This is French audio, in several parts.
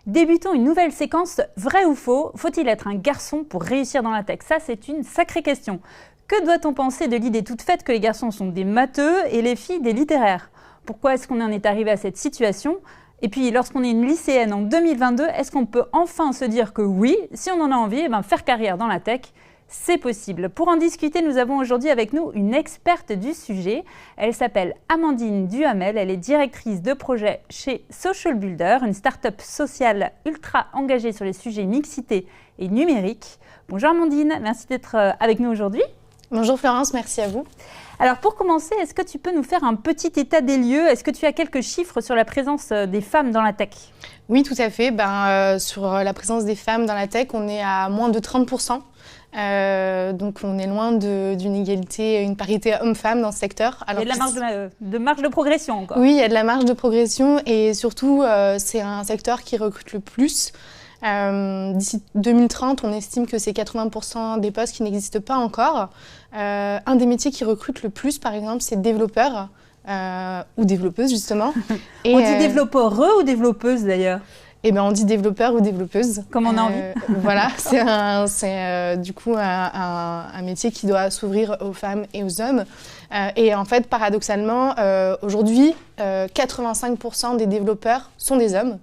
Débutons une nouvelle séquence vrai ou faux. Faut-il être un garçon pour réussir dans la tech? Ça, c'est une sacrée question. Que doit-on penser de l'idée toute faite que les garçons sont des matheux et les filles des littéraires? Pourquoi est-ce qu'on en est arrivé à cette situation? Et puis, lorsqu'on est une lycéenne en 2022, est-ce qu'on peut enfin se dire que oui, si on en a envie, faire carrière dans la tech, c'est possible. Pour en discuter, nous avons aujourd'hui avec nous une experte du sujet. Elle s'appelle Amandine Duhamel. Elle est directrice de projet chez Social Builder, une start-up sociale ultra engagée sur les sujets mixité et numérique. Bonjour Amandine, merci d'être avec nous aujourd'hui. Bonjour Florence, merci à vous. Alors pour commencer, est-ce que tu peux nous faire un petit état des lieux? Est-ce que tu as quelques chiffres sur la présence des femmes dans la tech? Oui, tout à fait. Sur la présence des femmes dans la tech, on est à moins de 30%. Donc on est loin d'une égalité, une parité homme-femme dans ce secteur. Alors il y a de la marge de progression encore. Oui, il y a de la marge de progression et surtout c'est un secteur qui recrute le plus. D'ici 2030, on estime que c'est 80% des postes qui n'existent pas encore. Un des métiers qui recrute le plus, par exemple, c'est développeur ou développeuse justement. Et on dit développeur ou développeuse d'ailleurs? Eh ben, on dit développeur ou développeuse. Comme on a envie. Voilà, c'est du coup un métier qui doit s'ouvrir aux femmes et aux hommes. Et en fait, paradoxalement, aujourd'hui, 85% des développeurs sont des hommes.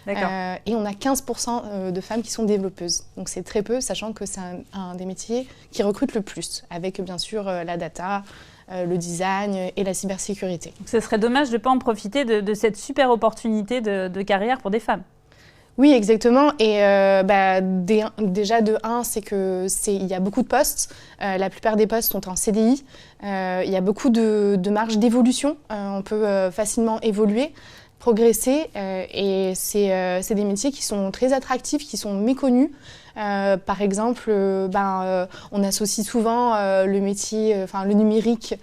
Et on a 15% de femmes qui sont développeuses. Donc c'est très peu, sachant que c'est un des métiers qui recrute le plus, avec bien sûr la data, le design et la cybersécurité. Donc ce serait dommage de ne pas en profiter de cette super opportunité de carrière pour des femmes. Oui, exactement. Et déjà, de un, c'est qu'il y a beaucoup de postes. La plupart des postes sont en CDI. Il y a beaucoup de marge d'évolution. On peut facilement évoluer, progresser. Et c'est des métiers qui sont très attractifs, qui sont méconnus. Par exemple, on associe souvent le métier, le numérique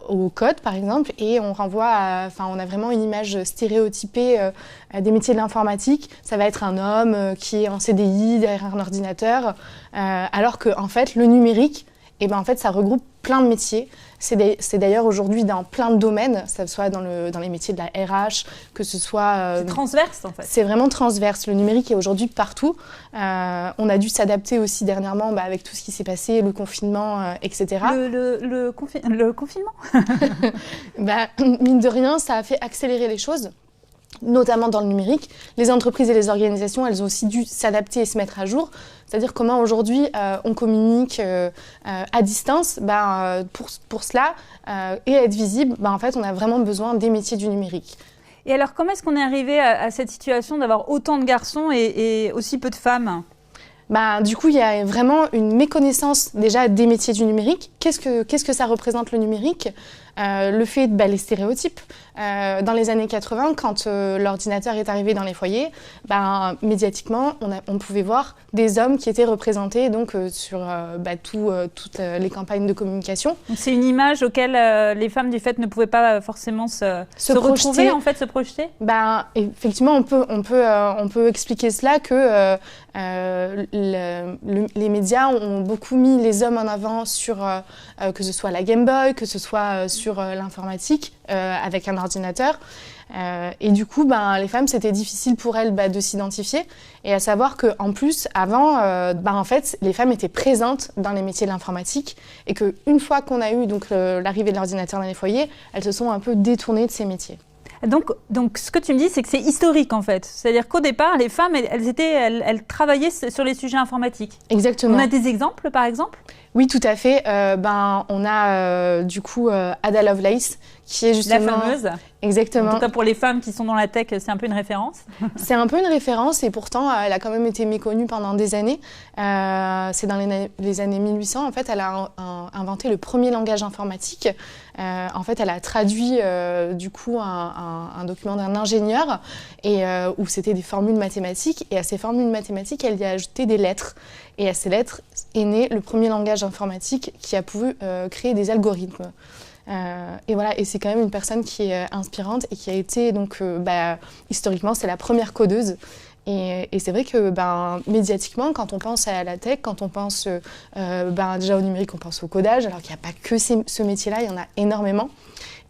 au code, par exemple, et on renvoie on a vraiment une image stéréotypée des métiers de l'informatique. Ça va être un homme qui est en CDI derrière un ordinateur, alors que en fait, le numérique, ça regroupe plein de métiers. C'est d'ailleurs aujourd'hui dans plein de domaines, que ce soit dans les métiers de la RH, que ce soit... c'est transverse en fait. C'est vraiment transverse. Le numérique est aujourd'hui partout. On a dû s'adapter aussi dernièrement avec tout ce qui s'est passé, le confinement, etc. Le confinement Mine de rien, ça a fait accélérer les choses, notamment dans le numérique. Les entreprises et les organisations, elles ont aussi dû s'adapter et se mettre à jour. C'est-à-dire comment aujourd'hui on communique à distance. Pour cela, et être visible, en fait, on a vraiment besoin des métiers du numérique. Et alors, comment est-ce qu'on est arrivé à cette situation d'avoir autant de garçons et aussi peu de femmes ? Du coup, il y a vraiment une méconnaissance déjà des métiers du numérique. Qu'est-ce que ça représente le numérique ? Le fait les stéréotypes. Dans les années 80, quand l'ordinateur est arrivé dans les foyers, médiatiquement, on pouvait voir des hommes qui étaient représentés donc, sur toutes les campagnes de communication. Donc c'est une image auquel les femmes du fait ne pouvaient pas forcément se retrouver, en fait, se projeter. Effectivement, on peut expliquer cela que les médias ont beaucoup mis les hommes en avant sur que ce soit la Game Boy, que ce soit sur l'informatique avec un ordinateur. Et du coup, les femmes, c'était difficile pour elles de s'identifier. Et à savoir qu'en plus, avant, en fait, les femmes étaient présentes dans les métiers de l'informatique et qu'une fois qu'on a eu donc, l'arrivée de l'ordinateur dans les foyers, elles se sont un peu détournées de ces métiers. Donc, ce que tu me dis, c'est que c'est historique, en fait. C'est-à-dire qu'au départ, les femmes, elles travaillaient sur les sujets informatiques. Exactement. On a des exemples, par exemple ? Oui, tout à fait. On a du coup Ada Lovelace, qui est justement... La fameuse. Exactement. En tout cas, pour les femmes qui sont dans la tech, c'est un peu une référence. C'est un peu une référence et pourtant, elle a quand même été méconnue pendant des années. C'est dans les années 1800, en fait, elle a inventé le premier langage informatique. En fait, elle a traduit du coup un document d'un ingénieur et où c'était des formules mathématiques. Et à ces formules mathématiques, elle y a ajouté des lettres. Et à ces lettres est né le premier langage informatique qui a pu créer des algorithmes. Et voilà, et c'est quand même une personne qui est inspirante et qui a été, donc, historiquement, c'est la première codeuse. Et c'est vrai que médiatiquement, quand on pense à la tech, quand on pense déjà au numérique, on pense au codage, alors qu'il n'y a pas que ce métier-là, il y en a énormément.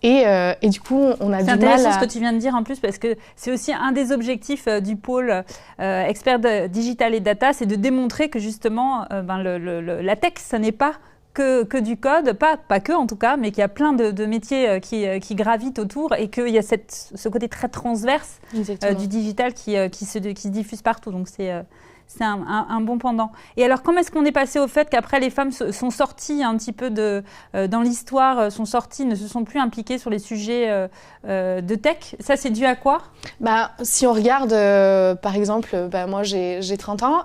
Et du coup, on a du mal à... C'est intéressant ce que tu viens de dire en plus, parce que c'est aussi un des objectifs du pôle expert digital et data, c'est de démontrer que justement, la tech, ça n'est pas que du code, pas que en tout cas, mais qu'il y a plein de métiers qui gravitent autour et qu'il y a ce côté très transverse du digital qui se diffuse partout. Donc c'est un bon pendant. Et alors, comment est-ce qu'on est passé au fait qu'après les femmes sont sorties un petit peu dans l'histoire, ne se sont plus impliquées sur les sujets de tech? Ça, c'est dû à quoi? Si on regarde, par exemple, moi j'ai 30 ans,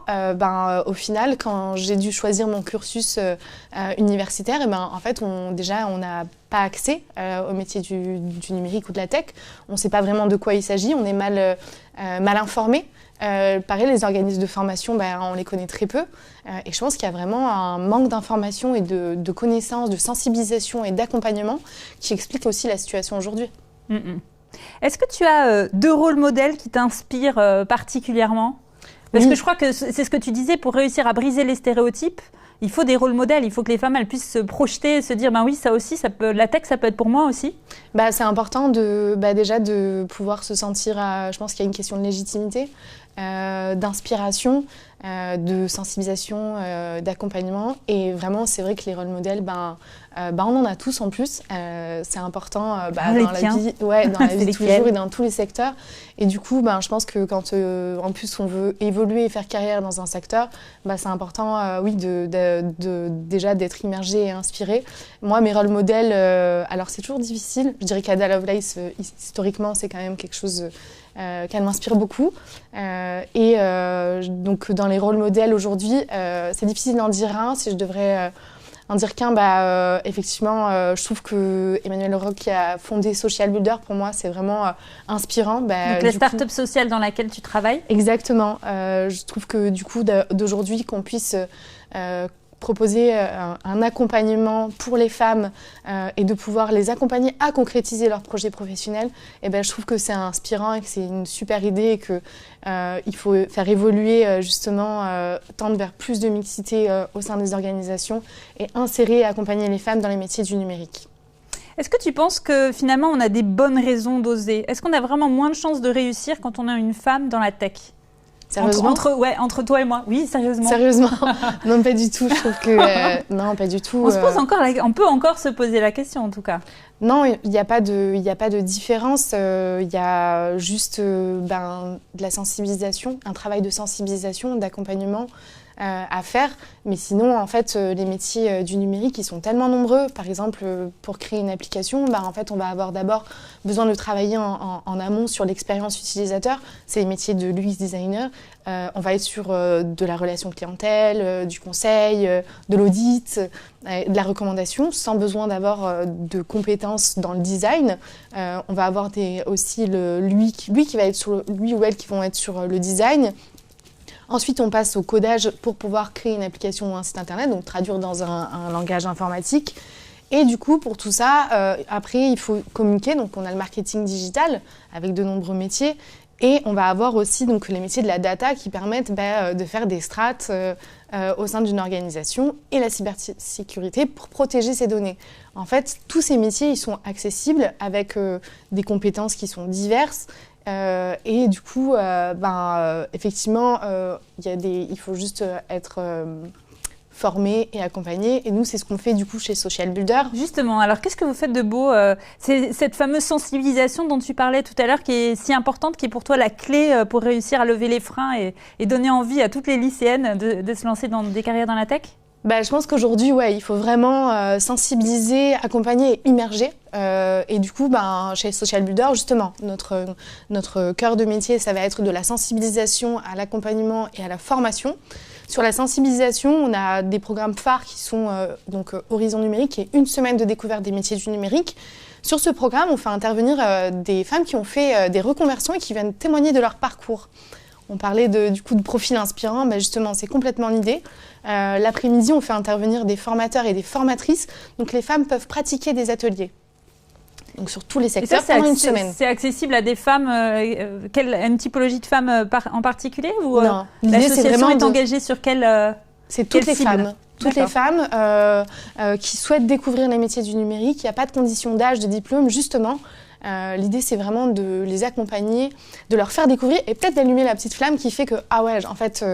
au final, quand j'ai dû choisir mon cursus universitaire, en fait, on n'a pas accès au métier du numérique ou de la tech. On ne sait pas vraiment de quoi il s'agit, on est mal informé. Pareil, les organismes de formation, on les connaît très peu. Et je pense qu'il y a vraiment un manque d'information et de connaissances, de sensibilisation et d'accompagnement qui explique aussi la situation aujourd'hui. Est-ce que tu as 2 rôles modèles qui t'inspirent particulièrement? Parce que je crois que c'est ce que tu disais, pour réussir à briser les stéréotypes, il faut des rôles modèles, il faut que les femmes elles puissent se projeter, se dire oui, ça aussi, la tech, ça peut être pour moi aussi. C'est important déjà de pouvoir se sentir, je pense qu'il y a une question de légitimité, d'inspiration, de sensibilisation, d'accompagnement. Et vraiment, c'est vrai que les rôles modèles, on en a tous en plus. C'est important dans la vie, dans la vie de tous les jours et dans tous les secteurs. Et du coup, je pense que quand en plus on veut évoluer et faire carrière dans un secteur, c'est important, déjà d'être immergé et inspiré. Moi, mes rôles modèles, alors c'est toujours difficile. Je dirais qu'Ada Lovelace, historiquement, c'est quand même quelque chose qu'elle m'inspire beaucoup. Donc, dans les rôles modèles aujourd'hui, c'est difficile d'en dire un. Si je devrais en dire qu'un, effectivement, je trouve que Emmanuelle Roch, qui a fondé Social Builder, pour moi, c'est vraiment inspirant. Donc, la start-up sociale dans laquelle tu travailles? Exactement. Je trouve que du coup, d'aujourd'hui, qu'on puisse proposer un accompagnement pour les femmes et de pouvoir les accompagner à concrétiser leurs projets professionnels, je trouve que c'est inspirant et que c'est une super idée et qu'il faut faire évoluer tendre vers plus de mixité au sein des organisations et insérer et accompagner les femmes dans les métiers du numérique. Est-ce que tu penses que finalement on a des bonnes raisons d'oser? Est-ce qu'on a vraiment moins de chances de réussir quand on est une femme dans la tech? Sérieusement? Entre toi et moi. Oui, sérieusement. Sérieusement? Non, pas du tout. Je trouve que... non, pas du tout. On peut encore se poser la question, en tout cas. Non, il n'y a pas de différence. Il y a juste de la sensibilisation, un travail de sensibilisation, d'accompagnement à faire. Mais sinon, en fait, les métiers du numérique, ils sont tellement nombreux. Par exemple, pour créer une application, en fait, on va avoir d'abord besoin de travailler en amont sur l'expérience utilisateur. C'est les métiers de l'UX designer. On va être sur de la relation clientèle, du conseil, de l'audit, de la recommandation, sans besoin d'avoir de compétences dans le design. On va avoir aussi lui qui va être lui ou elle qui vont être sur le design. Ensuite, on passe au codage pour pouvoir créer une application ou un site internet, donc traduire dans un langage informatique. Et du coup, pour tout ça, après, il faut communiquer. Donc, on a le marketing digital avec de nombreux métiers. Et on va avoir aussi donc, les métiers de la data qui permettent de faire des strates au sein d'une organisation et la cybersécurité pour protéger ces données. En fait, tous ces métiers, ils sont accessibles avec des compétences qui sont diverses. Et du coup, effectivement, il faut juste être formé et accompagné. Et nous, c'est ce qu'on fait du coup chez Social Builder. Justement, alors qu'est-ce que vous faites de beau? C'est cette fameuse sensibilisation dont tu parlais tout à l'heure qui est si importante, qui est pour toi la clé pour réussir à lever les freins et donner envie à toutes les lycéennes de se lancer dans des carrières dans la tech? Je pense qu'aujourd'hui, il faut vraiment sensibiliser, accompagner et immerger. Et du coup, chez Social Builder, justement, notre cœur de métier, ça va être de la sensibilisation à l'accompagnement et à la formation. Sur la sensibilisation, on a des programmes phares qui sont Horizon Numérique, qui est une semaine de découverte des métiers du numérique. Sur ce programme, on fait intervenir des femmes qui ont fait des reconversions et qui viennent témoigner de leur parcours. On parlait du coup de profil inspirant, justement, c'est complètement l'idée. L'après-midi, on fait intervenir des formateurs et des formatrices. Donc, les femmes peuvent pratiquer des ateliers. Donc, sur tous les secteurs, pendant une semaine. C'est accessible à des femmes, une typologie de femmes en particulier ou non, l'association est engagée sur quelle c'est toutes les cible? femmes. toutes les femmes qui souhaitent découvrir les métiers du numérique. Il n'y a pas de condition d'âge, de diplôme, justement. L'idée, c'est vraiment de les accompagner, de leur faire découvrir et peut-être d'allumer la petite flamme qui fait que, ah ouais, en fait,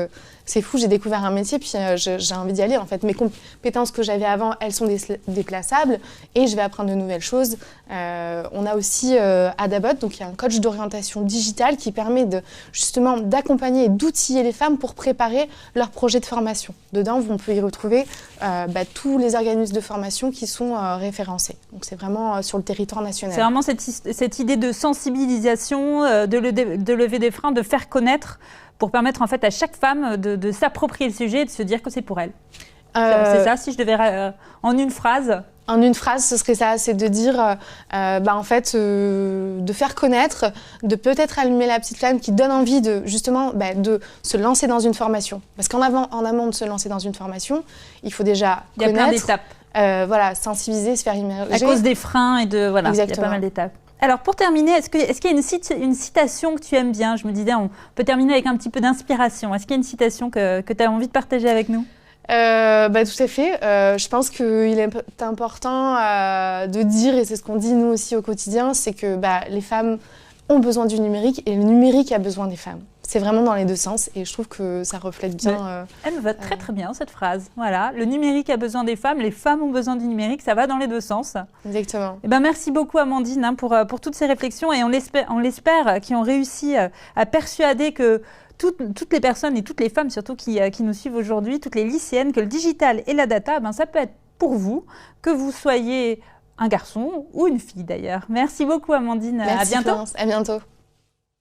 c'est fou, j'ai découvert un métier, puis j'ai envie d'y aller. En fait, mes compétences que j'avais avant, elles sont déplaçables et je vais apprendre de nouvelles choses. On a aussi Adabot, donc il y a un coach d'orientation digitale qui permet justement d'accompagner et d'outiller les femmes pour préparer leur projet de formation. Dedans, on peut y retrouver tous les organismes de formation qui sont référencés. Donc c'est vraiment sur le territoire national. C'est vraiment cette idée de sensibilisation, de lever des freins, de faire connaître, pour permettre en fait à chaque femme de s'approprier le sujet et de se dire que c'est pour elle. C'est ça, si je devais en une phrase. En une phrase, ce serait ça, c'est de dire, de faire connaître, de peut-être allumer la petite flamme qui donne envie de se lancer dans une formation. Parce qu'en amont de se lancer dans une formation, il faut déjà connaître. Il y a plein d'étapes. Sensibiliser, se faire immerger. À cause des freins et il y a pas mal d'étapes. Alors pour terminer, est-ce qu'il y a une citation que tu aimes bien? Je me disais, on peut terminer avec un petit peu d'inspiration. Est-ce qu'il y a une citation que tu as envie de partager avec nous? Tout à fait. Je pense qu'il est important de dire, et c'est ce qu'on dit nous aussi au quotidien, c'est que les femmes ont besoin du numérique et le numérique a besoin des femmes. C'est vraiment dans les deux sens et je trouve que ça reflète bien... Elle me va très très bien cette phrase. Voilà, le numérique a besoin des femmes, les femmes ont besoin du numérique, ça va dans les deux sens. Exactement. Merci beaucoup Amandine pour toutes ces réflexions et on l'espère qu'ils ont réussi à persuader que toutes les personnes et toutes les femmes surtout qui nous suivent aujourd'hui, toutes les lycéennes, que le digital et la data, ça peut être pour vous, que vous soyez un garçon ou une fille d'ailleurs. Merci beaucoup Amandine, Merci, à bientôt. Florence, à bientôt.